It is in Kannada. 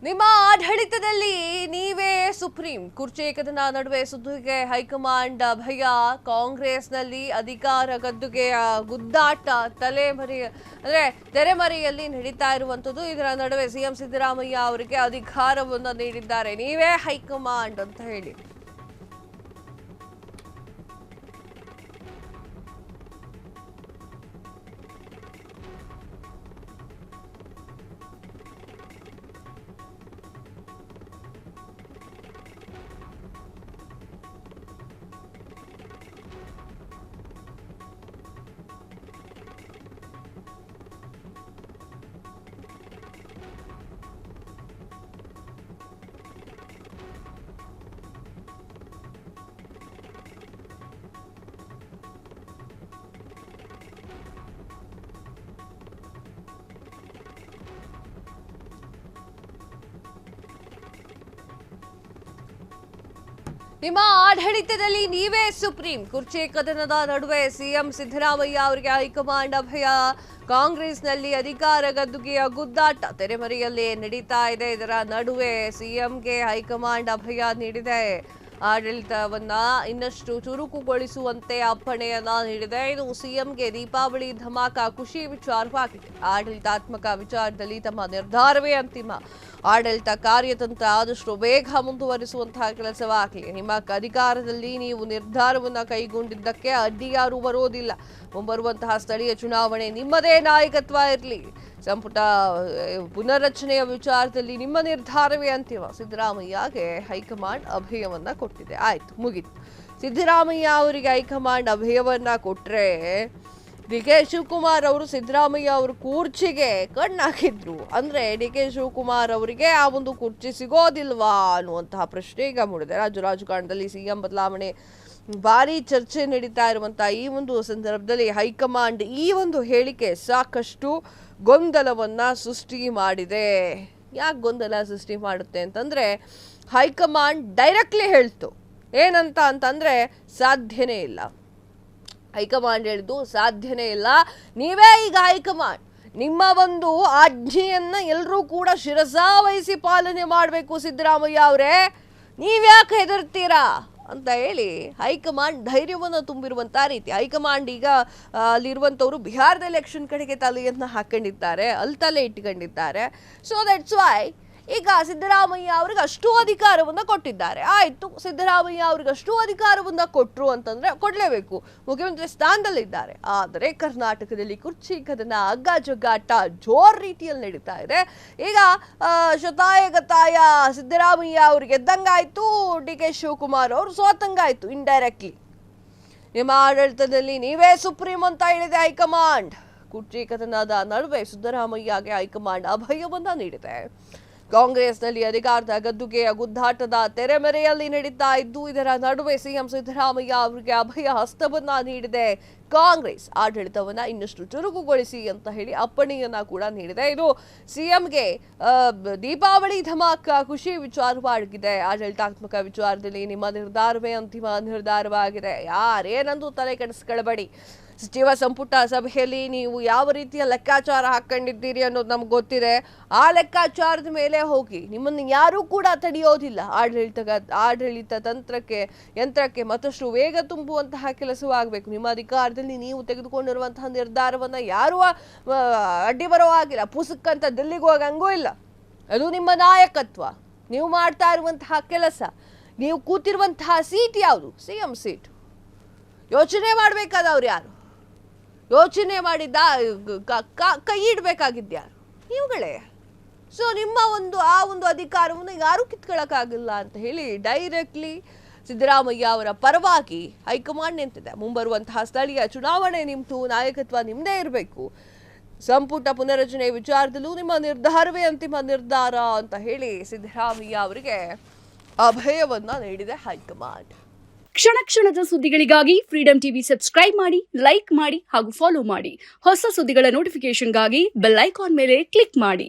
ನಿಮ್ಮ ಆಡಳಿತದಲ್ಲಿ ನೀವೇ ಸುಪ್ರೀಂ ಕುರ್ಚಿ ಕದನ ನಡುವೆ ಸುದ್ದಿಗೆ ಹೈಕಮಾಂಡ್ ಭಯ. ಕಾಂಗ್ರೆಸ್ನಲ್ಲಿ ಅಧಿಕಾರ ಗದ್ದುಗೆಯ ಗುದ್ದಾಟ ತೆರೆಮರೆಯಲ್ಲಿ ನಡೀತಾ ಇರುವಂತದ್ದು. ಇದರ ನಡುವೆ ಸಿಎಂ ಸಿದ್ದರಾಮಯ್ಯ ಅವರಿಗೆ ಅಧಿಕಾರವನ್ನು ನೀಡಿದ್ದಾರೆ, ನೀವೇ ಹೈಕಮಾಂಡ್ ಅಂತ ಹೇಳಿ. ನಿಮ್ಮ ಆಡಳಿತದಲ್ಲಿ ನೀವೇ ಸುಪ್ರೀಂ ಕುರ್ಚಿ ಕದನದ ನಡುವೆ ಸಿಎಂ ಸಿದ್ದರಾಮಯ್ಯ ಅವರಿಗೆ ಹೈಕಮಾಂಡ್ ಅಭಯ. ಕಾಂಗ್ರೆಸ್ನಲ್ಲಿ ಅಧಿಕಾರ ಗದ್ದುಗೆಯ ಗುದ್ದಾಟ ತೆರೆಮರೆಯಲ್ಲೇ ನಡೀತಾ ಇದೆ. ಇದರ ನಡುವೆ ಸಿಎಂಗೆ ಹೈಕಮಾಂಡ್ ಅಭಯ ನೀಡಿದೆ. ಆಡಳಿತವನ್ನ ಇನ್ನಷ್ಟು ಚುರುಕುಗೊಳಿಸುವಂತೆ ಅಪ್ಪಣೆಯನ್ನ ನೀಡಿದೆ. ಇದು ಸಿಎಂಗೆ ದೀಪಾವಳಿ ಧಮಾಕ ಖುಷಿ ವಿಚಾರವಾಗಿದೆ. ಆಡಳಿತಾತ್ಮಕ ವಿಚಾರದಲ್ಲಿ ತಮ್ಮ ನಿರ್ಧಾರವೇ ಅಂತಿಮ. ಆಡಳಿತ ಕಾರ್ಯತಂತ್ರ ಆದಷ್ಟು ಬೇಗ ಮುಂದುವರಿಸುವಂತಹ ಕೆಲಸವಾಗಲಿ. ನಿಮ್ಮ ಅಧಿಕಾರದಲ್ಲಿ ನೀವು ನಿರ್ಧಾರವನ್ನು ಕೈಗೊಂಡಿದ್ದಕ್ಕೆ ಅಡ್ಡಿ ಯಾರೂ ಬರೋದಿಲ್ಲ. ಮುಂಬರುವಂತಹ ಸ್ಥಳೀಯ ಚುನಾವಣೆ ನಿಮ್ಮದೇ ನಾಯಕತ್ವ ಇರಲಿ. ಸಂಪುಟ ಪುನರ್ರಚನೆಯ ವಿಚಾರದಲ್ಲಿ ನಿಮ್ಮ ನಿರ್ಧಾರವೇ ಅಂತಿಮ. ಸಿದ್ದರಾಮಯ್ಯಗೆ ಹೈಕಮಾಂಡ್ ಅಭಯವನ್ನ ಕೊಟ್ಟಿದೆ. ಆಯ್ತು, ಮುಗಿತು. ಸಿದ್ದರಾಮಯ್ಯ ಅವರಿಗೆ ಹೈಕಮಾಂಡ್ ಅಭಯವನ್ನ ಕೊಟ್ರೆ ಡಿ.ಕೆ. ಶಿವಕುಮಾರ್ ಅವರು ಸಿದ್ದರಾಮಯ್ಯ ಅವರು ಕುರ್ಚಿಗೆ ಕಣ್ಣಾಕಿದ್ರು. ಅಂದ್ರೆ ಡಿ.ಕೆ. ಶಿವಕುಮಾರ್ ಅವರಿಗೆ ಆ ಒಂದು ಕುರ್ಚಿ ಸಿಗೋದಿಲ್ವಾ ಅನ್ನುವಂತಹ ಪ್ರಶ್ನೆ ಈಗ ಮೂಡಿದೆ. ರಾಜಕಾರಣದಲ್ಲಿ ಸಿಎಂ ಬದಲಾವಣೆ ಭಾರಿ ಚರ್ಚೆ ನಡೀತಾ ಇರುವಂತಹ ಈ ಒಂದು ಸಂದರ್ಭದಲ್ಲಿ ಹೈಕಮಾಂಡ್ ಈ ಒಂದು ಹೇಳಿಕೆ ಸಾಕಷ್ಟು ಗೊಂದಲವನ್ನ ಸೃಷ್ಟಿ ಮಾಡಿದೆ. ಯಾಕೆ ಗೊಂದಲ ಸೃಷ್ಟಿ ಮಾಡುತ್ತೆ ಅಂತಂದ್ರೆ, ಹೈಕಮಾಂಡ್ ಡೈರೆಕ್ಟ್ಲಿ ಹೇಳ್ತು ಏನಂತ ಅಂತಂದ್ರೆ ಸಾಧ್ಯನೇ ಇಲ್ಲ. ಹೈಕಮಾಂಡ್ ಹೇಳಿದ್ದು ಸಾಧ್ಯನೇ ಇಲ್ಲ, ನೀವೇ ಈಗ ಹೈಕಮಾಂಡ್, ನಿಮ್ಮ ಒಂದು ಆಜ್ಞೆಯನ್ನ ಎಲ್ಲರೂ ಕೂಡ ಶಿರಸಾವಹಿಸಿ ಪಾಲನೆ ಮಾಡಬೇಕು. ಸಿದ್ದರಾಮಯ್ಯ ಅವರೇ, ನೀವ್ಯಾಕೆ ಹೆದರ್ತೀರಾ ಅಂತ ಹೇಳಿ ಹೈಕಮಾಂಡ್ ಧೈರ್ಯವನ್ನು ತುಂಬಿರುವಂತಹ ರೀತಿ. ಹೈಕಮಾಂಡ್ ಈಗ ಅಲ್ಲಿರುವಂಥವ್ರು ಬಿಹಾರದ ಎಲೆಕ್ಷನ್ ಕಡೆಗೆ ತಲೆಯನ್ನ ಹಾಕೊಂಡಿದ್ದಾರೆ, ಅಲ್ಲಿ ತಲೆ ಇಟ್ಕೊಂಡಿದ್ದಾರೆ. ಸೊ ದಟ್ಸ್ ವೈ ಈಗ ಸಿದ್ದರಾಮಯ್ಯ ಅವ್ರಿಗೆ ಅಷ್ಟು ಅಧಿಕಾರವನ್ನು ಕೊಟ್ಟಿದ್ದಾರೆ. ಆಯ್ತು, ಸಿದ್ದರಾಮಯ್ಯ ಅವ್ರಿಗೆ ಅಷ್ಟು ಅಧಿಕಾರವನ್ನ ಕೊಟ್ಟರು ಅಂತಂದ್ರೆ ಕೊಡ್ಲೇಬೇಕು, ಮುಖ್ಯಮಂತ್ರಿ ಸ್ಥಾನದಲ್ಲಿದ್ದಾರೆ. ಆದರೆ ಕರ್ನಾಟಕದಲ್ಲಿ ಕುರ್ಚಿ ಕದನ ಅಗ್ಗಜಗ್ಗಾಟ ಜೋರ್ ರೀತಿಯಲ್ಲಿ ನಡೀತಾ ಇದೆ. ಈಗ ಶತಾಯಗತಾಯ ಸಿದ್ದರಾಮಯ್ಯ ಅವ್ರಿಗೆ ಗೆದ್ದಂಗಾಯ್ತು, ಡಿ.ಕೆ. ಶಿವಕುಮಾರ್ ಅವರು ಸೋತಂಗಾಯ್ತು ಇಂಡೈರೆಕ್ಟ್ಲಿ. ನಿಮ್ಮ ಆಡಳಿತದಲ್ಲಿ ನೀವೇ ಸುಪ್ರೀಂ ಅಂತ ಹೇಳಿದೆ ಹೈಕಮಾಂಡ್. ಕುರ್ಚಿ ಕದನದ ನಡುವೆ ಸಿದ್ದರಾಮಯ್ಯಗೆ ಹೈಕಮಾಂಡ್ ಅಭಯವನ್ನ ನೀಡಿದೆ. ಕಾಂಗ್ರೆಸ್ನಲ್ಲಿ ಅಧಿಕಾರದ ಗದ್ದುಗೆಯ ಗುದ್ದಾಟದ ತೆರೆಮರೆಯಲ್ಲಿ ನಡೀತಾ ಇದ್ದು, ಇದರ ನಡುವೆ ಸಿಎಂ ಸಿದ್ದರಾಮಯ್ಯ ಅವರಿಗೆ ಅಭಯ ಹಸ್ತವನ್ನ ನೀಡಿದೆ ಕಾಂಗ್ರೆಸ್. ಆಡಳಿತವನ್ನ ಇನ್ನಷ್ಟು ಚುರುಕುಗೊಳಿಸಿ ಅಂತ ಹೇಳಿ ಅಪ್ಪಣೆಯನ್ನ ಕೂಡ ನೀಡಿದೆ. ಇದು ಸಿಎಂಗೆ ದೀಪಾವಳಿ ಧಮಾಕ ಖುಷಿ ವಿಚಾರವಾಗಿದೆ. ಆಡಳಿತಾತ್ಮಕ ವಿಚಾರದಲ್ಲಿ ನಿಮ್ಮ ನಿರ್ಧಾರವೇ ಅಂತಿಮ ನಿರ್ಧಾರವಾಗಿದೆ. ಯಾರೇನಂದು ತಲೆ ಕೆಡಿಸ್ಕೊಳ್ಬೇಡಿ. ಸಚಿವ ಸಂಪುಟ ಸಭೆಯಲ್ಲಿ ನೀವು ಯಾವ ರೀತಿಯ ಲೆಕ್ಕಾಚಾರ ಹಾಕೊಂಡಿದ್ದೀರಿ ಅನ್ನೋದು ನಮ್ಗೆ ಗೊತ್ತಿದೆ. ಆ ಲೆಕ್ಕಾಚಾರದ ಮೇಲೆ ಹೋಗಿ, ನಿಮ್ಮನ್ನು ಯಾರೂ ಕೂಡ ತಡೆಯೋದಿಲ್ಲ. ಆಡಳಿತ ಯಂತ್ರಕ್ಕೆ ಮತ್ತಷ್ಟು ವೇಗ ತುಂಬುವಂತಹ ಕೆಲಸವಾಗಬೇಕು. ನಿಮ್ಮ ಅಧಿಕಾರದಲ್ಲಿ ನೀವು ತೆಗೆದುಕೊಂಡಿರುವಂತಹ ನಿರ್ಧಾರವನ್ನ ಯಾರೂ ಅಡ್ಡಿ ಬರೋ ಆಗಿಲ್ಲ. ಪುಸ್ತಕಂತ ದಿಲ್ಲಿಗೆ ಹೋಗಂಗೂ ಇಲ್ಲ. ಅದು ನಿಮ್ಮ ನಾಯಕತ್ವ, ನೀವು ಮಾಡ್ತಾ ಇರುವಂತಹ ಕೆಲಸ, ನೀವು ಕೂತಿರುವಂತಹ ಸೀಟ್ ಯಾವುದು? CM seat. ಯೋಚನೆ ಮಾಡಬೇಕಾದವ್ರು ಯಾರು? ಯೋಚನೆ ಮಾಡಿದ್ದ ಕೈ ಇಡಬೇಕಾಗಿದ್ಯಾರು? ನೀವುಗಳೇ. ಸೊ ನಿಮ್ಮ ಆ ಒಂದು ಅಧಿಕಾರವನ್ನು ಯಾರೂ ಕಿತ್ಕೊಳ್ಳೋಕ್ಕಾಗಿಲ್ಲ ಅಂತ ಹೇಳಿ ಡೈರೆಕ್ಟ್ಲಿ ಸಿದ್ದರಾಮಯ್ಯ ಅವರ ಪರವಾಗಿ ಹೈಕಮಾಂಡ್ ನಿಂತಿದೆ. ಮುಂಬರುವಂತಹ ಸ್ಥಳೀಯ ಚುನಾವಣೆ ನಿಮ್ದು, ನಾಯಕತ್ವ ನಿಮ್ಮದೇ ಇರಬೇಕು. ಸಂಪುಟ ಪುನರಚನೆ ವಿಚಾರದಲ್ಲೂ ನಿಮ್ಮ ನಿರ್ಧಾರವೇ ಅಂತಿಮ ನಿರ್ಧಾರ ಅಂತ ಹೇಳಿ ಸಿದ್ದರಾಮಯ್ಯ ಅವರಿಗೆ ಅಭಯವನ್ನ ನೀಡಿದೆ ಹೈಕಮಾಂಡ್. ಕ್ಷಣ ಕ್ಷಣದ ಸುದ್ದಿಗಳಿಗಾಗಿ ಫ್ರೀಡಂ ಟಿವಿ ಸಬ್ಸ್ಕ್ರೈಬ್ ಮಾಡಿ, ಲೈಕ್ ಮಾಡಿ ಹಾಗೂ ಫಾಲೋ ಮಾಡಿ. ಹೊಸ ಸುದ್ದಿಗಳ ನೋಟಿಫಿಕೇಶನ್ಗಾಗಿ ಬೆಲ್ ಐಕಾನ್ ಮೇಲೆ ಕ್ಲಿಕ್ ಮಾಡಿ.